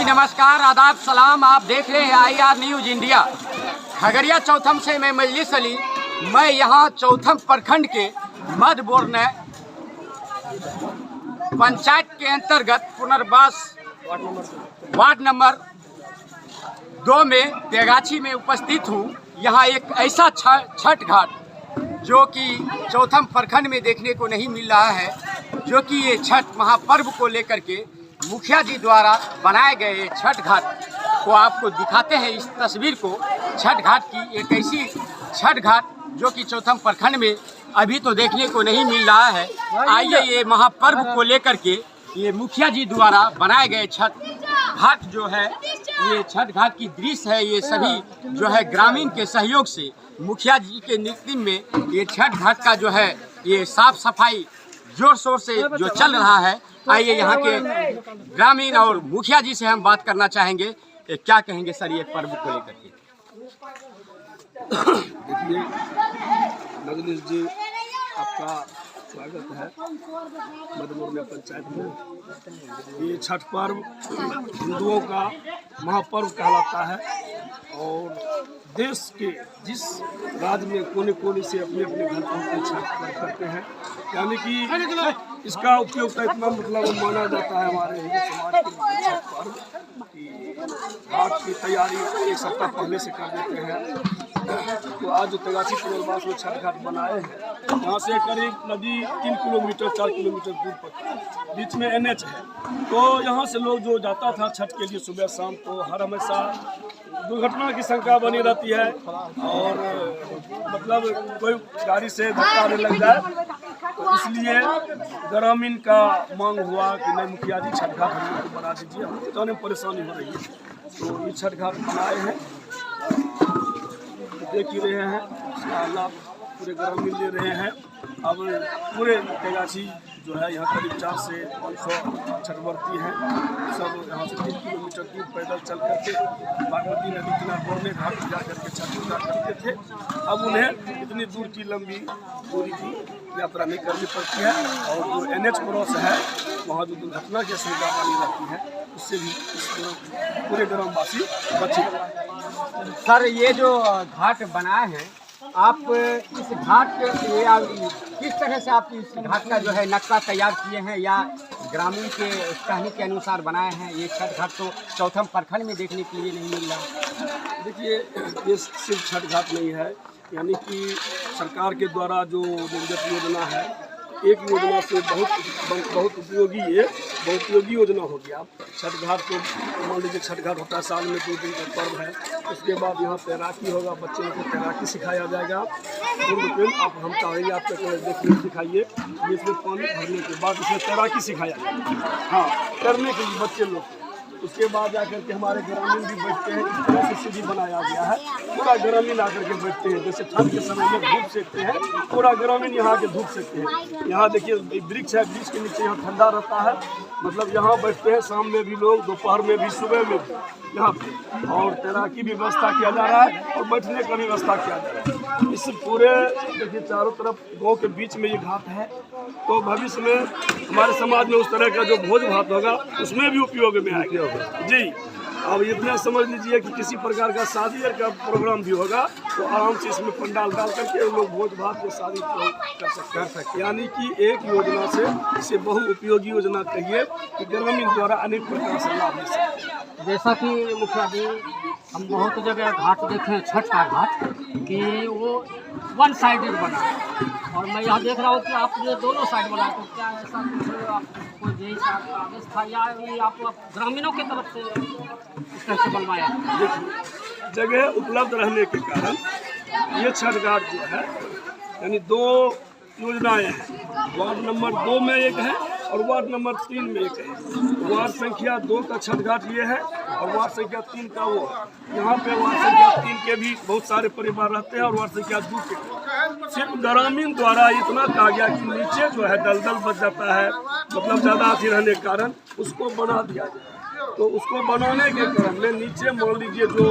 नमस्कार, आदाब, सलाम। आप देख रहे हैं IR news India. Khagaria Chautham से मैं मजलिस अली। मैं यहाँ चौथम प्रखंड के मधबोरने पंचायत के अंतर्गत पुनर्वास वार्ड नंबर 2 में तेगाछी में उपस्थित हूँ। यहाँ एक ऐसा छठ घाट जो कि चौथम प्रखंड में देखने को नहीं मिल रहा है, जो कि ये छठ महापर्व को लेकर के मुखिया जी द्वारा बनाए गए छठ घाट को आपको दिखाते हैं। इस तस्वीर को छठ घाट की एक ऐसी छठ घाट जो कि चौथम प्रखंड में अभी तो देखने को नहीं मिल रहा है। आइए ये महापर्व को लेकर के ये मुखिया जी द्वारा बनाए गए छठ घाट जो है, ये छठ घाट की दृश्य है। ये सभी जो है ग्रामीण के सहयोग से मुखिया जी के नेतृत्व में ये छठ घाट का जो है ये साफ सफाई जोर शोर से जो चल रहा है। आइए यहाँ के ग्रामीण और मुखिया जी से हम बात करना चाहेंगे। क्या कहेंगे सर ये पर्व को लेकर के? देखिए मजलिस जी, आपका स्वागत है मधबोरने पंचायत में। ये छठ पर्व हिंदुओं का महापर्व कहलाता है और देश के जिस राज्य में कोने कोने से अपने अपने घर पर छठ पर्व करते हैं, यानी कि इसका उपयोग इतना मतलब माना जाता है हमारे हिंदू समाज के छठ पर्व की घाट की तैयारी एक सप्ताह पहले से कर देते हैं। तो आज जो तेगाछी पुनर्वास में छठ घाट बनाए हैं, यहाँ से करीब नदी 3 किलोमीटर 4 किलोमीटर दूर पर बीच में NH है। तो यहाँ से लोग जो जाता था छठ के लिए सुबह शाम, तो हर हमेशा दुर्घटना की शंका बनी रहती है और मतलब कोई गाड़ी से धक्का नहीं लग जाए। तो इसलिए ग्रामीण का मांग हुआ कि नहीं मुखिया जी छठ घाट हम लोग को बना दीजिए, हमको जाने में परेशानी हो रही है। तो ये छठ घाट बनाए हैं, देख ही रहे हैं, इसका लाभ पूरे ग्रामीण ले रहे हैं। अब पूरे तेगाछी जो है यहाँ करीब 400 से 500 छठवर्ती हैं। सब यहाँ से 3 किलोमीटर दूर पैदल चल करके बागमती नदी किनारे बोरने घाट जा करके छठ पूजा करते थे। अब उन्हें इतनी दूर की लंबी दूरी की यात्रा नहीं करनी पड़ती है और जो NH क्रॉस है वहाँ जो दुर्घटना की आशंका बनी रहती है, उससे भी पूरे ग्रामवासी बचे। सर ये जो घाट बनाए हैं आप, इस घाट के किस तरह से आप इस घाट का जो है नक्शा तैयार किए हैं या ग्रामीण के कहने के अनुसार बनाए हैं? ये छठ घाट तो चौथम प्रखंड में देखने के लिए नहीं मिल रहा। देखिए ये सिर्फ छठ घाट नहीं है, यानी कि सरकार के द्वारा जो निर्गत योजना है, एक योजना से बहुत उपयोगी योजना हो गया। छठ घाट को मान लीजिए छठ घाट होता है साल में 2 दिन का पर्व है। उसके बाद यहाँ तैराकी होगा, बच्चों को तैराकी सिखाया जाएगा। आप हम चाहेंगे आप देखिए सिखाइए, ये इसमें पानी भरने के बाद इसमें तैराकी सिखाया जाएगा, हाँ करने के लिए बच्चे लोग। उसके बाद जाकर के हमारे ग्रामीण भी बैठते हैं, इस तरह से सीढ़ी बनाया गया है, पूरा ग्रामीण आकर के बैठते हैं। जैसे ठंड के समय में धूप सेकते हैं, पूरा ग्रामीण यहाँ के धूप सेकते हैं। यहाँ देखिए वृक्ष है, वृक्ष के नीचे यहाँ ठंडा रहता है, मतलब यहाँ बैठते हैं। शाम में भी लोग, दोपहर में भी, सुबह में भी यहाँ पे, और तैराकी भी व्यवस्था किया जा रहा है और बैठने का भी व्यवस्था किया जा रहा है। इस पूरे देखिए चारों तरफ गाँव के बीच में ये घाट है, तो भविष्य में हमारे समाज में उस तरह का जो भोज भात होगा उसमें भी उपयोग में आएगा जी। अब इतना समझ लीजिए कि किसी प्रकार का शादी का प्रोग्राम भी होगा तो आराम से इसमें पंडाल डाल करके लोग भोज भात में शादी कर सकते। यानी कि एक योजना से इसे बहुउपयोगी योजना कहिए कि ग्रामीण द्वारा अनेक प्रकार से लाभ मिल सकते। जैसा कि मुखिया जी हम बहुत जगह घाट देखे हैं, छठ का घाट कि वो 1 साइडेड बना और मैं यहाँ देख रहा हूँ कि आप ये दोनों साइड बना, तो क्या ऐसा आपको यही आदेश था या ये आप ग्रामीणों की तरफ से इस तरह से बनवाया? देखिए जगह उपलब्ध रहने के कारण ये छठ घाट जो है, यानी 2 योजनाएं हैं। वार्ड नंबर 2 में एक है और वार्ड नंबर 3 में एक है। वार्ड संख्या 2 का छठ घाट ये है और वार्ड संख्या 3 का वो है। यहाँ पे वार्ड संख्या 3 के भी बहुत सारे परिवार रहते हैं और वार्ड संख्या 2 के सिर्फ ग्रामीण द्वारा इतना कहा गया कि नीचे जो है दलदल बच जाता है, मतलब ज़्यादा अथी रहने के कारण उसको बना दिया जाए। तो उसको बनाने के क्रम में नीचे मान लीजिए जो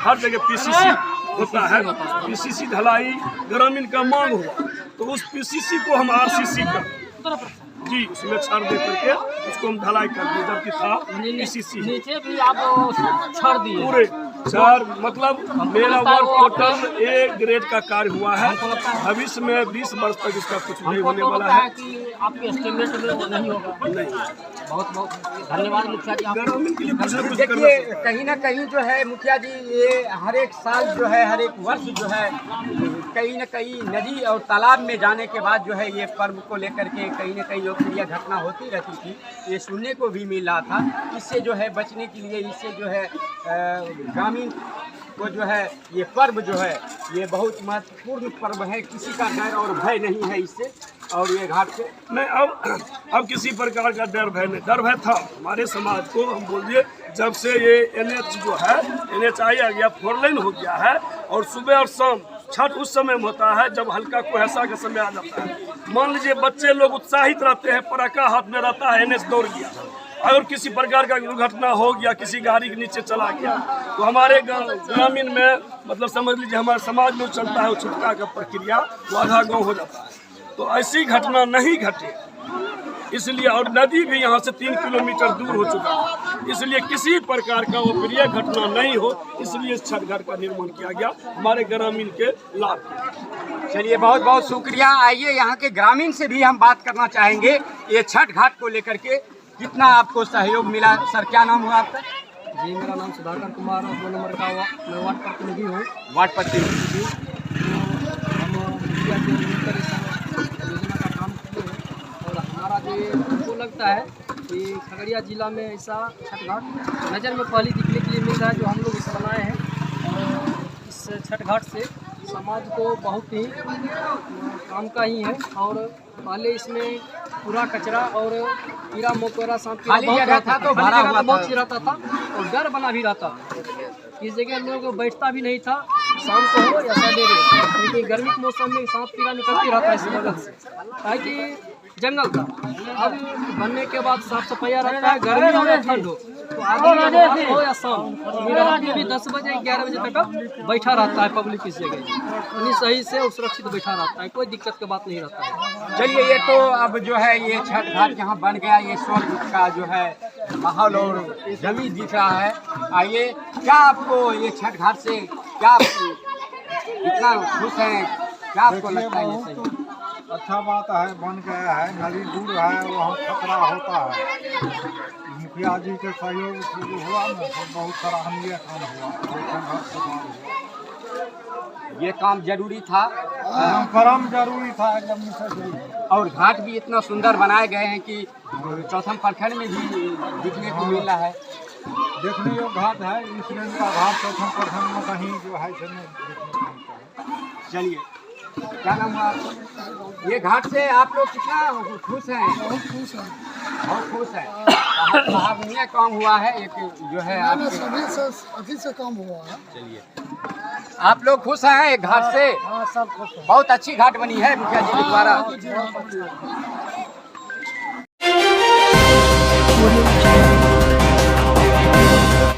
हर जगह PCC होता है, PCC ढलाई ग्रामीण का मांग हुआ, तो उस PCC को हम RCC का जी, उसमें छड़ दे करके उसको हम ढलाई कर दिए, जबकि था PCC नीचे भी आप छड़ दिए पूरे चार, मतलब मेरा वर्क टोटल A ग्रेड का कार्य हुआ है। भविष्य में 20 वर्ष तक इसका कुछ नहीं होने वाला है। कि आपके एस्टिमेट में वो नहीं होगा। नहीं, बहुत बहुत धन्यवाद मुखिया जी। आप ग्रामीण के लिए कुछ न कुछ करना देखिए चाहिए। कहीं ना कहीं जो है मुखिया जी, ये हर एक साल जो है, हर एक वर्ष जो है, कहीं ना कहीं नदी और तालाब में जाने के बाद जो है ये पर्व को लेकर के कहीं ना कहीं लोकप्रिय घटना होती रहती थी। ये सुनने को भी मिल रहा था। इससे जो है बचने के लिए, इससे जो है ग्रामीण को जो है ये पर्व जो है ये बहुत महत्वपूर्ण पर्व है। किसी का डर और भय नहीं है इससे। और ये घाट से नहीं, अब किसी प्रकार का डर भय नहीं, डर भय था हमारे समाज को। हम बोलिए जब से ये NH जो है, NHI आ गया, 4 लेन हो गया है, और सुबह और शाम छठ उस समय में होता है जब हल्का कुहासा का समय आ जाता है। मान लीजिए बच्चे लोग उत्साहित रहते हैं, पटाखा हाथ में रहता है, NH दौड़ गया। अगर किसी प्रकार का दुर्घटना हो गया, किसी गाड़ी के नीचे चला गया, तो हमारे ग्रामीण में, मतलब समझ लीजिए हमारे समाज में चलता है वो छुटकारा का प्रक्रिया, वो आधा गाँव हो जाता है। तो ऐसी घटना नहीं घटे, इसलिए। और नदी भी यहाँ से 3 किलोमीटर दूर हो चुका है, इसलिए किसी प्रकार का वो प्रिय घटना नहीं हो, इसलिए इस छठ घाट का निर्माण किया गया हमारे ग्रामीण के लाभ। चलिए, बहुत बहुत शुक्रिया। आइए यहाँ के ग्रामीण से भी हम बात करना चाहेंगे, ये छठ घाट को लेकर के कितना आपको सहयोग मिला। सर, क्या नाम हुआ आपका? जी, मेरा नाम सुधाकर कुमार, 2 नंबर का मैं वार्ड प्रतिनिधि हूँ। वार्ड प्रतिनिधि। हम मुखिया के मिलकर इस योजना का काम किए हैं। और हमारा जो हमको लगता है कि खगड़िया जिला में ऐसा छठ घाट नज़र में पहली दिखने के लिए मिल रहा है जो हम लोग इसे बनाए हैं। और इस छठ घाट से समाज को बहुत ही काम का ही है। और पहले इसमें पूरा कचरा और कीड़ा मकोड़ा सांप खाली जगह था तो भरा हुआ बहुत था। ही रहता था और डर बना भी रहता था। इस जगह लोग बैठता भी नहीं था, शाम को हो या सवेरे, क्योंकि गर्मी के मौसम में सांप कीड़ा निकलती रहता है इस बगल से, ताकि जंगल था। अब बनने के बाद साफ सफाई रहता है, गर्मी हो या ठंड हो, तो आदमी हो या शाम, मेरा आदमी भी 10 बजे 11 बजे तक बैठा रहता है पब्लिक इस जगह, यानी सही से और सुरक्षित बैठा रहता है, कोई दिक्कत की बात नहीं रहता है। चलिए, ये तो अब जो है ये छठ घाट यहाँ बन गया, ये स्वर्ग का जो है माहौल और जमीन दिख रहा है। आइए, क्या आपको ये छठ घाट से क्या इतना खुश हैं, क्या आपको लगता है ये सही? अच्छा बात है, बन गया है, नदी दूर है, वहाँ खतरा होता है। मुखिया जी के सहयोग से जो हुआ ना, तो बहुत सराहनीय काम हुआ। ये काम जरूरी था, परम जरूरी था एकदम से। और घाट भी इतना सुंदर बनाए गए हैं कि चौथम प्रखंड में भी दिखने को मिल रहा है। देखने योग्य घाट है, इस रेंज का घाट चौथम प्रखंड में कहीं जो है से नहीं देखने को मिलता है। चलिए, क्या नाम हुआ आपका? ये घाट से आप लोग कितना खुश हैं? बहुत खुश है। बहुत खुश हैं। सराहनीय काम हुआ है एक जो है आपके। सभी से अति से काम हुआ है। चलिए, आप लोग खुश हैं एक घाट से? हाँ, सब खुश हैं। बहुत अच्छी घाट बनी है मुखिया जी के द्वारा। जी,